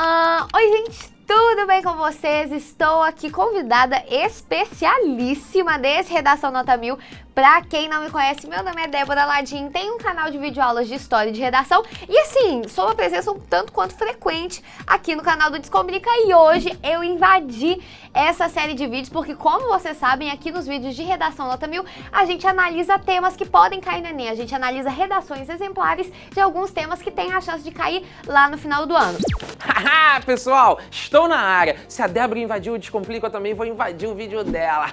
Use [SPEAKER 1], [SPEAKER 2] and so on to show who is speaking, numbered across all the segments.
[SPEAKER 1] Oi, gente, tudo bem com vocês? Estou aqui convidada especialíssima desse Redação Nota 1000. Pra quem não me conhece, meu nome é Débora Ladim, tenho um canal de videoaulas de história e de redação e assim, sou uma presença um tanto quanto frequente aqui no canal do Descomplica e hoje eu invadi essa série de vídeos porque, como vocês sabem, aqui nos vídeos de Redação Nota 1000 a gente analisa temas que podem cair no Enem, a gente analisa redações exemplares de alguns temas que têm a chance de cair lá no final do ano.
[SPEAKER 2] Haha, pessoal, estou na área. Se a Débora invadiu o Descomplica, eu também vou invadir o vídeo dela.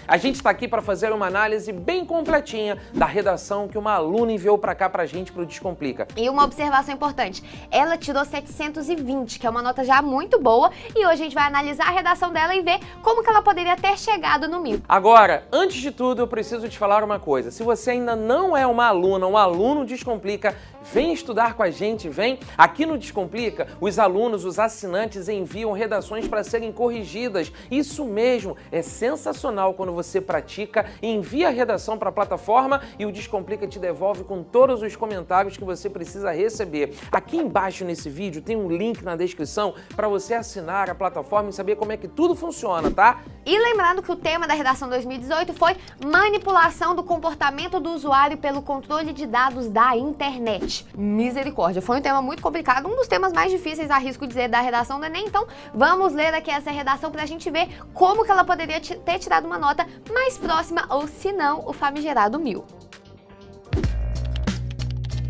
[SPEAKER 2] A gente está aqui para fazer uma análise bem completinha da redação que uma aluna enviou para cá pra gente pro Descomplica.
[SPEAKER 1] E uma observação importante, ela tirou 720, que é uma nota já muito boa, e hoje a gente vai analisar a redação dela e ver como que ela poderia ter chegado no 1000.
[SPEAKER 2] Agora, antes de tudo, eu preciso te falar uma coisa. Se você ainda não é uma aluna, um aluno Descomplica, vem estudar com a gente, vem. Aqui no Descomplica, os alunos, os assinantes enviam redações para serem corrigidas. Isso mesmo, é sensacional quando você pratica e envia a redação para a plataforma e o Descomplica te devolve com todos os comentários que você precisa receber. Aqui embaixo nesse vídeo tem um link na descrição para você assinar a plataforma e saber como é que tudo funciona, tá?
[SPEAKER 1] E lembrando que o tema da redação 2018 foi manipulação do comportamento do usuário pelo controle de dados da internet. Misericórdia, foi um tema muito complicado, um dos temas mais difíceis, arrisco dizer, da redação do Enem. Então vamos ler aqui essa redação pra gente ver como que ela poderia ter tirado uma nota mais próxima ou, se não, o famigerado 1000.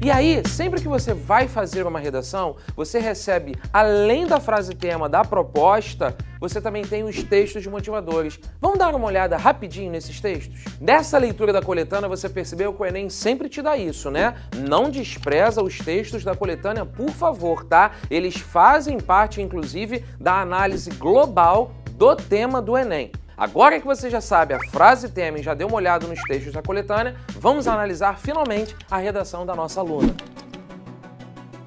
[SPEAKER 2] E aí, sempre que você vai fazer uma redação, você recebe, além da frase tema da proposta, você também tem os textos motivadores. Vamos dar uma olhada rapidinho nesses textos? Nessa leitura da coletânea, você percebeu que o Enem sempre te dá isso, né? Não despreza os textos da coletânea, por favor, tá? Eles fazem parte, inclusive, da análise global do tema do Enem. Agora que você já sabe a frase tema e já deu uma olhada nos textos da coletânea, vamos analisar finalmente a redação da nossa aluna.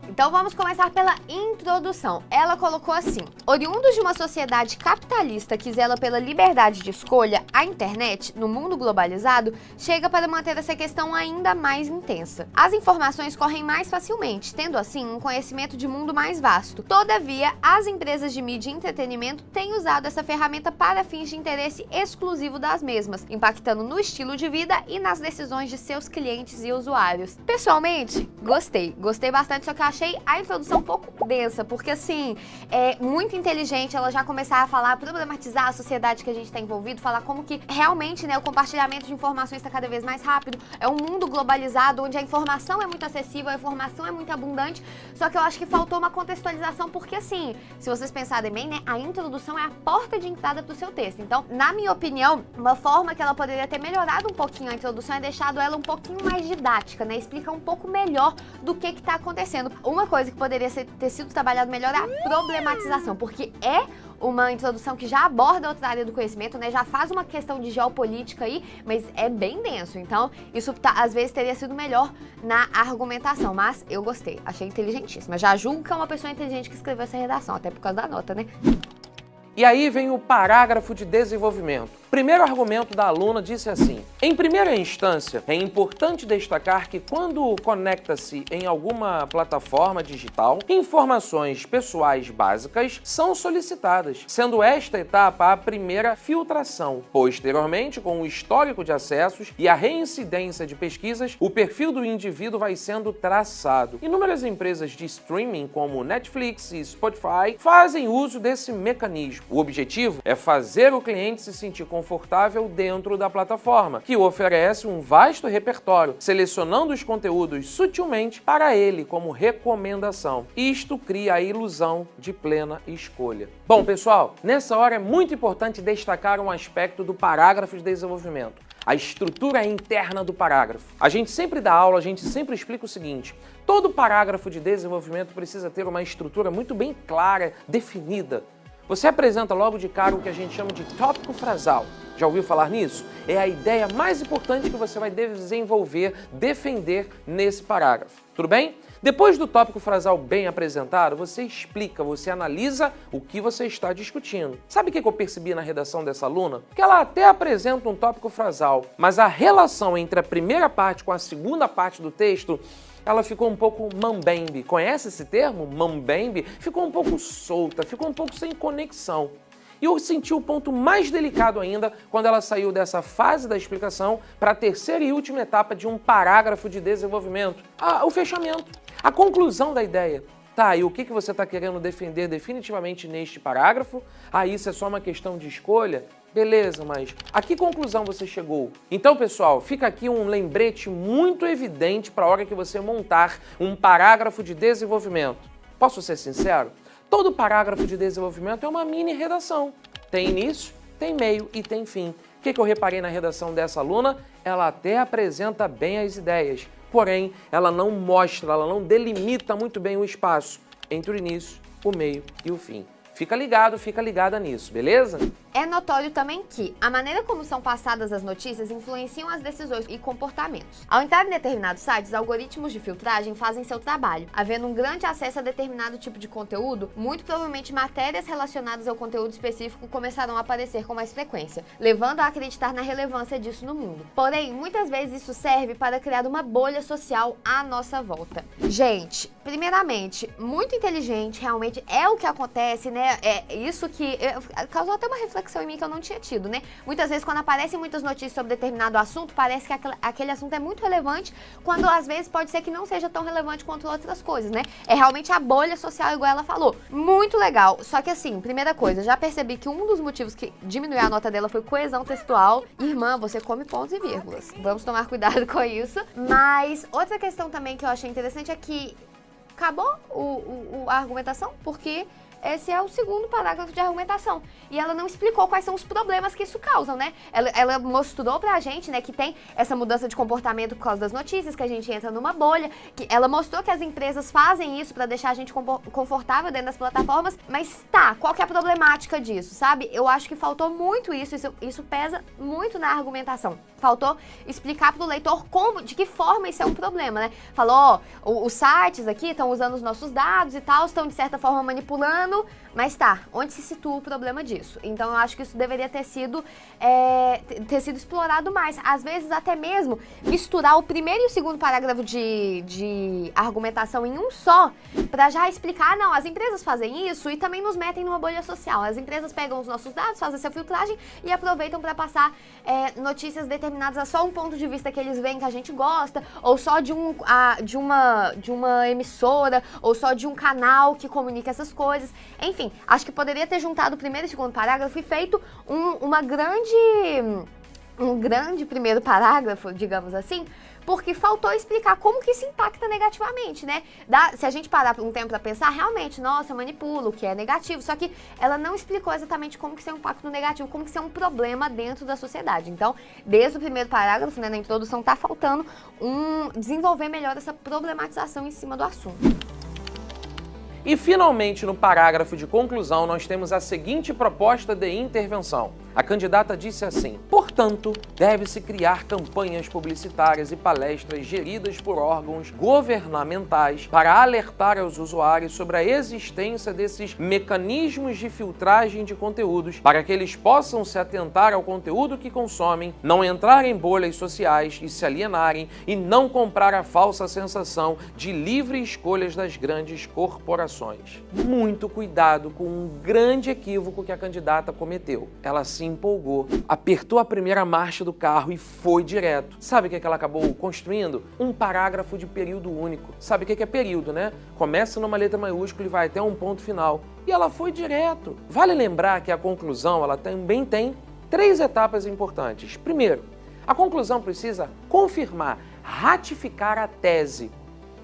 [SPEAKER 1] Então vamos começar pela introdução. Ela colocou assim: oriundos de uma sociedade capitalista que zela pela liberdade de escolha, a internet, no mundo globalizado, chega para manter essa questão ainda mais intensa. As informações correm mais facilmente, tendo assim um conhecimento de mundo mais vasto. Todavia, as empresas de mídia e entretenimento têm usado essa ferramenta para fins de interesse exclusivo das mesmas, impactando no estilo de vida e nas decisões de seus clientes e usuários. Pessoalmente, gostei bastante, só que eu achei a introdução um pouco densa, porque assim, é muito inteligente ela já começar a falar, problematizar a sociedade que a gente está envolvido, falar como que realmente, né, o compartilhamento de informações está cada vez mais rápido, é um mundo globalizado onde a informação é muito acessível, a informação é muito abundante, só que eu acho que faltou uma contextualização, porque assim, se vocês pensarem bem, né, a introdução é a porta de entrada para o seu texto. Então, na minha opinião, uma forma que ela poderia ter melhorado um pouquinho a introdução é deixado ela um pouquinho mais didática, né, explica um pouco melhor do que está acontecendo. Uma coisa que poderia ter sido trabalhado melhor é a problematização, porque é uma introdução que já aborda outra área do conhecimento, né? Já faz uma questão de geopolítica aí, mas é bem denso. Então, isso às vezes teria sido melhor na argumentação, mas eu gostei, achei inteligentíssima. Já julgo que é uma pessoa inteligente que escreveu essa redação, até por causa da nota, né?
[SPEAKER 2] E aí vem o parágrafo de desenvolvimento. O primeiro argumento da aluna disse assim: em primeira instância, é importante destacar que quando conecta-se em alguma plataforma digital, informações pessoais básicas são solicitadas, sendo esta etapa a primeira filtração. Posteriormente, com o histórico de acessos e a reincidência de pesquisas, o perfil do indivíduo vai sendo traçado. Inúmeras empresas de streaming, como Netflix e Spotify, fazem uso desse mecanismo. O objetivo é fazer o cliente se sentir confortável dentro da plataforma, que oferece um vasto repertório, selecionando os conteúdos sutilmente para ele como recomendação. Isto cria a ilusão de plena escolha. Bom, pessoal, nessa hora é muito importante destacar um aspecto do parágrafo de desenvolvimento: a estrutura interna do parágrafo. A gente sempre dá aula, a gente sempre explica o seguinte: todo parágrafo de desenvolvimento precisa ter uma estrutura muito bem clara, definida. Você apresenta logo de cara o que a gente chama de tópico frasal. Já ouviu falar nisso? É a ideia mais importante que você vai desenvolver, defender nesse parágrafo. Tudo bem? Depois do tópico frasal bem apresentado, você explica, você analisa o que você está discutindo. Sabe o que eu percebi na redação dessa aluna? Que ela até apresenta um tópico frasal, mas a relação entre a primeira parte com a segunda parte do texto, ela ficou um pouco mambembe. Conhece esse termo? Mambembe? Ficou um pouco solta, ficou um pouco sem conexão. E eu senti o ponto mais delicado ainda quando ela saiu dessa fase da explicação para a terceira e última etapa de um parágrafo de desenvolvimento. O fechamento, a conclusão da ideia. Tá, e o que você está querendo defender definitivamente neste parágrafo? Isso é só uma questão de escolha? Beleza, mas a que conclusão você chegou? Então, pessoal, fica aqui um lembrete muito evidente para a hora que você montar um parágrafo de desenvolvimento. Posso ser sincero? Todo parágrafo de desenvolvimento é uma mini redação. Tem início, tem meio e tem fim. O que eu reparei na redação dessa aluna? Ela até apresenta bem as ideias, porém, ela não mostra, ela não delimita muito bem o espaço entre o início, o meio e o fim. Fica ligado, fica ligada nisso, beleza?
[SPEAKER 1] É notório também que a maneira como são passadas as notícias influenciam as decisões e comportamentos. Ao entrar em determinados sites, algoritmos de filtragem fazem seu trabalho. Havendo um grande acesso a determinado tipo de conteúdo, muito provavelmente matérias relacionadas ao conteúdo específico começarão a aparecer com mais frequência, levando a acreditar na relevância disso no mundo. Porém, muitas vezes isso serve para criar uma bolha social à nossa volta. Gente, primeiramente, muito inteligente, realmente é o que acontece, né? É isso que causou até uma reflexão em mim que eu não tinha tido, né? Muitas vezes, quando aparecem muitas notícias sobre determinado assunto, parece que aquele assunto é muito relevante, quando às vezes pode ser que não seja tão relevante quanto outras coisas, né? É realmente a bolha social, igual ela falou. Muito legal. Só que assim, primeira coisa, já percebi que um dos motivos que diminuiu a nota dela foi coesão textual. Irmã, você come pontos e vírgulas. Vamos tomar cuidado com isso. Mas outra questão também que eu achei interessante é que acabou a argumentação, porque esse é o segundo parágrafo de argumentação. E ela não explicou quais são os problemas que isso causa, né? Ela mostrou pra gente, né, que tem essa mudança de comportamento por causa das notícias, que a gente entra numa bolha, que ela mostrou que as empresas fazem isso pra deixar a gente confortável dentro das plataformas, mas tá, qual que é a problemática disso, sabe? Eu acho que faltou muito isso pesa muito na argumentação. Faltou explicar pro leitor de que forma isso é um problema, né? Falou, os sites aqui estão usando os nossos dados e tal, estão de certa forma manipulando, mas tá, onde se situa o problema disso? Então eu acho que isso deveria ter sido explorado mais. Às vezes até mesmo misturar o primeiro e o segundo parágrafo de argumentação em um só, pra já explicar, não, as empresas fazem isso e também nos metem numa bolha social. As empresas pegam os nossos dados, fazem essa filtragem e aproveitam para passar notícias determinadas a só um ponto de vista que eles veem que a gente gosta, ou só de uma emissora, ou só de um canal que comunica essas coisas. Enfim, acho que poderia ter juntado o primeiro e o segundo parágrafo e feito um grande primeiro parágrafo, digamos assim, porque faltou explicar como que isso impacta negativamente, né? Se a gente parar um tempo pra pensar, realmente, nossa, manipula, o que é negativo, só que ela não explicou exatamente como que isso é um impacto negativo, como que isso é um problema dentro da sociedade. Então, desde o primeiro parágrafo, né, na introdução, tá faltando desenvolver melhor essa problematização em cima do assunto.
[SPEAKER 2] E, finalmente, no parágrafo de conclusão, nós temos a seguinte proposta de intervenção. A candidata disse assim: portanto, deve-se criar campanhas publicitárias e palestras geridas por órgãos governamentais para alertar aos usuários sobre a existência desses mecanismos de filtragem de conteúdos, para que eles possam se atentar ao conteúdo que consomem, não entrar em bolhas sociais e se alienarem e não comprar a falsa sensação de livre escolhas das grandes corporações. Muito cuidado com um grande equívoco que a candidata cometeu. Ela se empolgou, apertou a primeira marcha do carro e foi direto. Sabe o que ela acabou construindo? Um parágrafo de período único. Sabe o que é período, né? Começa numa letra maiúscula e vai até um ponto final. E ela foi direto. Vale lembrar que a conclusão, ela também tem 3 etapas importantes. Primeiro, a conclusão precisa confirmar, ratificar a tese.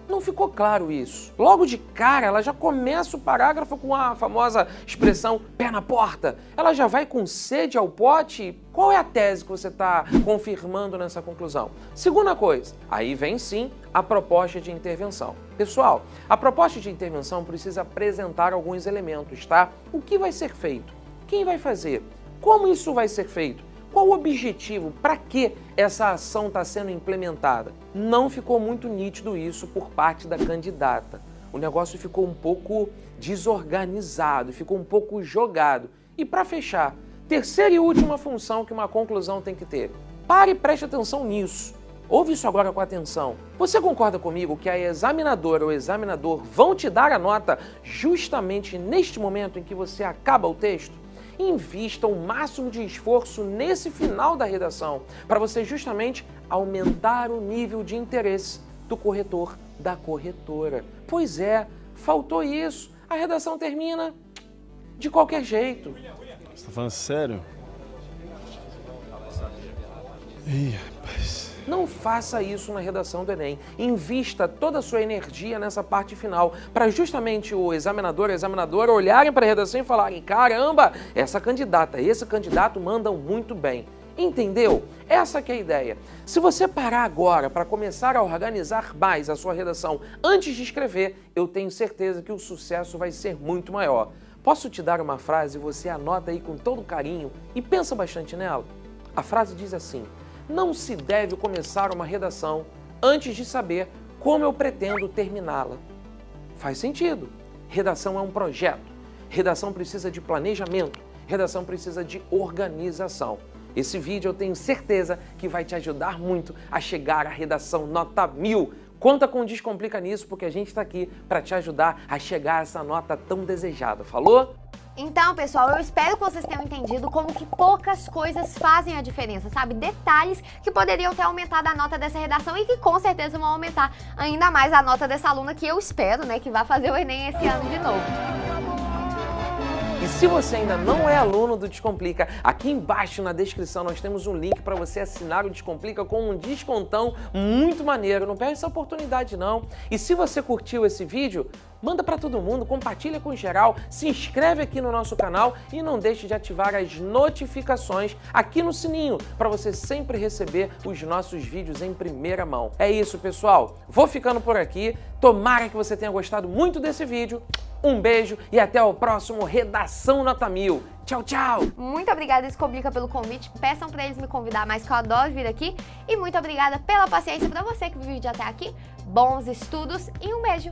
[SPEAKER 2] Não ficou claro isso. Logo de cara, ela já começa o parágrafo com a famosa expressão pé na porta. Ela já vai com sede ao pote. Qual é a tese que você está confirmando nessa conclusão? Segunda coisa, aí vem sim a proposta de intervenção. Pessoal, a proposta de intervenção precisa apresentar alguns elementos, tá? O que vai ser feito? Quem vai fazer? Como isso vai ser feito? Qual o objetivo? Para que essa ação está sendo implementada? Não ficou muito nítido isso por parte da candidata. O negócio ficou um pouco desorganizado, ficou um pouco jogado. E para fechar, terceira e última função que uma conclusão tem que ter. Pare e preste atenção nisso. Ouve isso agora com atenção. Você concorda comigo que a examinadora ou examinador vão te dar a nota justamente neste momento em que você acaba o texto? Invista o máximo de esforço nesse final da redação, para você justamente aumentar o nível de interesse do corretor, da corretora. Pois é, faltou isso. A redação termina de qualquer jeito.
[SPEAKER 3] Você tá falando sério? Ih, rapaz.
[SPEAKER 2] Não faça isso na redação do Enem. Invista toda a sua energia nessa parte final, para justamente o examinador e a examinadora olharem para a redação e falarem: caramba, essa candidata, esse candidato mandam muito bem. Entendeu? Essa que é a ideia. Se você parar agora para começar a organizar mais a sua redação antes de escrever, eu tenho certeza que o sucesso vai ser muito maior. Posso te dar uma frase e você anota aí com todo carinho e pensa bastante nela? A frase diz assim: não se deve começar uma redação antes de saber como eu pretendo terminá-la. Faz sentido. Redação é um projeto. Redação precisa de planejamento. Redação precisa de organização. Esse vídeo eu tenho certeza que vai te ajudar muito a chegar à redação nota 1000. Conta com o Descomplica nisso, porque a gente está aqui para te ajudar a chegar a essa nota tão desejada. Falou?
[SPEAKER 1] Então, pessoal, eu espero que vocês tenham entendido como que poucas coisas fazem a diferença, sabe? Detalhes que poderiam ter aumentado a nota dessa redação e que com certeza vão aumentar ainda mais a nota dessa aluna que eu espero, né, que vai fazer o Enem esse ano de novo.
[SPEAKER 2] E se você ainda não é aluno do Descomplica, aqui embaixo na descrição nós temos um link para você assinar o Descomplica com um descontão muito maneiro. Não perde essa oportunidade não. E se você curtiu esse vídeo, manda para todo mundo, compartilha com geral, se inscreve aqui no nosso canal e não deixe de ativar as notificações aqui no sininho para você sempre receber os nossos vídeos em primeira mão. É isso, pessoal. Vou ficando por aqui. Tomara que você tenha gostado muito desse vídeo. Um beijo e até o próximo Redação Nota 1000. Tchau, tchau!
[SPEAKER 1] Muito obrigada, Descomplica, pelo convite. Peçam pra eles me convidar mais, que eu adoro vir aqui. E muito obrigada pela paciência pra você que viu o vídeo até aqui. Bons estudos e um beijo!